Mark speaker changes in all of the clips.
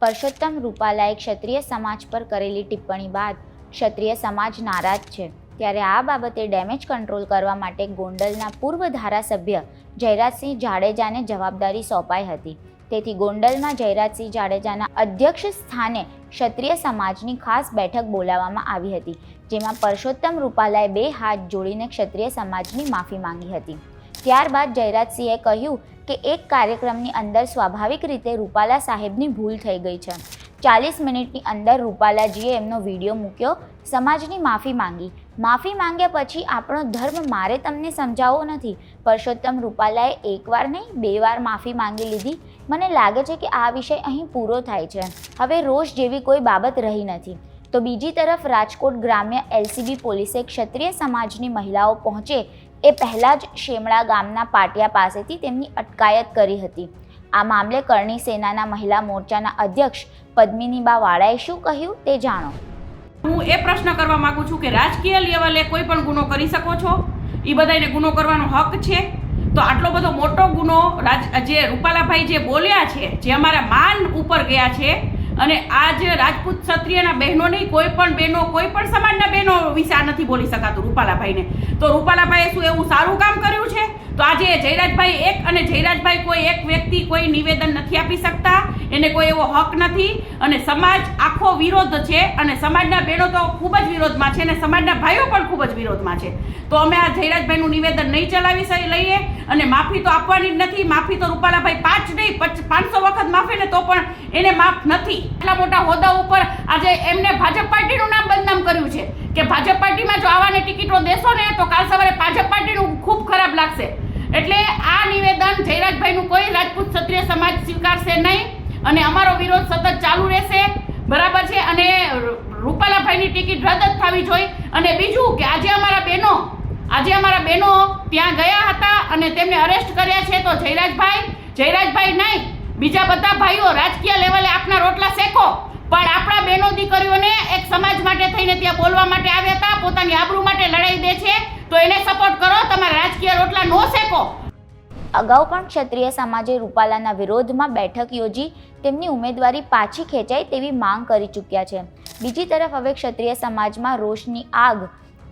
Speaker 1: પરસોત્તમ રૂપાલાએ ક્ષત્રિય સમાજ પર કરેલી ટિપ્પણી બાદ ક્ષત્રિય સમાજ નારાજ છે। ત્યારે આ બાબતે ડેમેજ કંટ્રોલ કરવા માટે ગોંડલના પૂર્વ ધારાસભ્ય જયરાજસિંહ જાડેજાને જવાબદારી સોંપાઈ હતી। તેથી ગોંડલમાં જયરાજસિંહ જાડેજાના અધ્યક્ષ સ્થાને ક્ષત્રિય સમાજની ખાસ બેઠક બોલાવવામાં આવી હતી, જેમાં પરસોત્તમ રૂપાલાએ 2 હાથ જોડીને ક્ષત્રિય સમાજની માફી માંગી હતી। ત્યારબાદ જયરાજસિંહે કહ્યું કે એક કાર્યક્રમની અંદર સ્વાભાવિક રીતે રૂપાલા સાહેબની ભૂલ થઈ ગઈ છે। 40 મિનિટની અંદર રૂપાલાજીએ એમનો વિડીયો મૂક્યો, સમાજની માફી માંગી। માફી માંગ્યા પછી આપણો ધર્મ મારે તમને સમજાવવો નથી। પરસોત્તમ રૂપાલાએ એકવાર નહીં 2 વાર માફી માંગી લીધી। મને લાગે છે કે આ વિષય અહીં પૂરો થાય છે। હવે રોષ જેવી કોઈ બાબત રહી નથી। તો બીજી તરફ રાજકોટ ગ્રામ્ય એલસીબી પોલીસે ક્ષત્રિય સમાજની મહિલાઓ પહોંચે એ પહેલાં જ શેમળા ગામના પાટિયા પાસેથી તેમની અટકાયત કરી હતી। આ મામલે કરણી સેનાના મહિલા મોરચાના અધ્યક્ષ પદ્મિનીબા વાળાએ શું કહ્યું તે જાણો।
Speaker 2: હું એ પ્રશ્ન કરવા માંગુ છું કે રાજકીય લેવલે કોઈ પણ ગુનો કરી શકો છો, એ બધાને ગુનો કરવાનો હક છે। તો આટલો બધો મોટો ગુનો જે રૂપાલાભાઈ જે બોલ્યા છે, જે અમારા માન ઉપર ગયા છે, અને આજ રાજપૂત ક્ષત્રિયના બહેનો નહીં, કોઈ પણ બહેનો, કોઈ પણ સમાજના બહેનો વિશે આ નથી બોલી શકાતું રૂપાલાભાઈને। તો રૂપાલાભાઈએ શું એવું સારું કામ કર્યું છે? તો આજે જયરાજભાઈ એક અને જયરાજભાઈ કોઈ એક વ્યક્તિ કોઈ નિવેદન નથી આપી શકતા, એને કોઈ એવો હક નથી, અને સમાજ આખો વિરોધ છે, અને સમાજના બહેનો તો ખૂબ જ વિરોધમાં છે, અને સમાજના ભાઈઓ પણ ખૂબ જ વિરોધમાં છે। તો અમે આ જયરાજભાઈનું નિવેદન નહીં ચલાવી લઈએ, અને માફી તો આપવાની જ નથી। માફી તો રૂપાલાભાઈ 5 નહીં 500 વખત માફી ને તો પણ એને માફ નથી। એટલા મોટા હોદ્દા ઉપર આજે એમને ભાજપ પાર્ટીનું નામ બદનામ કર્યું છે કે ભાજપ પાર્ટીમાં જો આવાને ટિકિટો દેશો ને તો કાલ સવારે ભાજપ પાર્ટીનું ખૂબ ખરાબ લાગશે। એટલે આ નિવેદન જયરાજભાઈનું કોઈ રાજપૂત ક્ષત્રિય સમાજ સ્વીકારશે નહીં, અને અમારો વિરોધ સતત ચાલુ રહેશે, બરાબર છે। અને રૂપાલાભાઈની ટિકિટ રદ જ થવી જોઈએ। અને બીજું કે આજે અમારા બહેનો ત્યાં ગયા હતા અને તેમને અરેસ્ટ કર્યા છે, તો જયરાજભાઈ નહીં, બીજા બધા ભાઈઓ રાજકીય લેવલે આપના રોટલા શેકો, પણ આપણા બહેનો દીકરીઓને એક સમાજ માટે થઈને ત્યાં બોલવા માટે આવ્યા હતા, પોતાની આબરૂ માટે લડાઈ દે છે, તો એને સપોર્ટ કરો, તમારા રાજકીય રોટલા નો શેકો।
Speaker 1: અગાઉ પણ ક્ષત્રિય સમાજે રૂપાલાના વિરોધમાં બેઠક યોજી તેમની ઉમેદવારી પાછી ખેંચાય તેવી માંગ કરી ચૂક્યા છે। બીજી તરફ હવે ક્ષત્રિય સમાજમાં રોષની આગ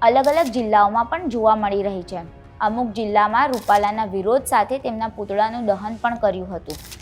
Speaker 1: અલગ અલગ જિલ્લાઓમાં પણ જોવા મળી રહી છે। અમુક જિલ્લામાં રૂપાલાના વિરોધ સાથે તેમના પૂતળાનું દહન પણ કર્યું હતું।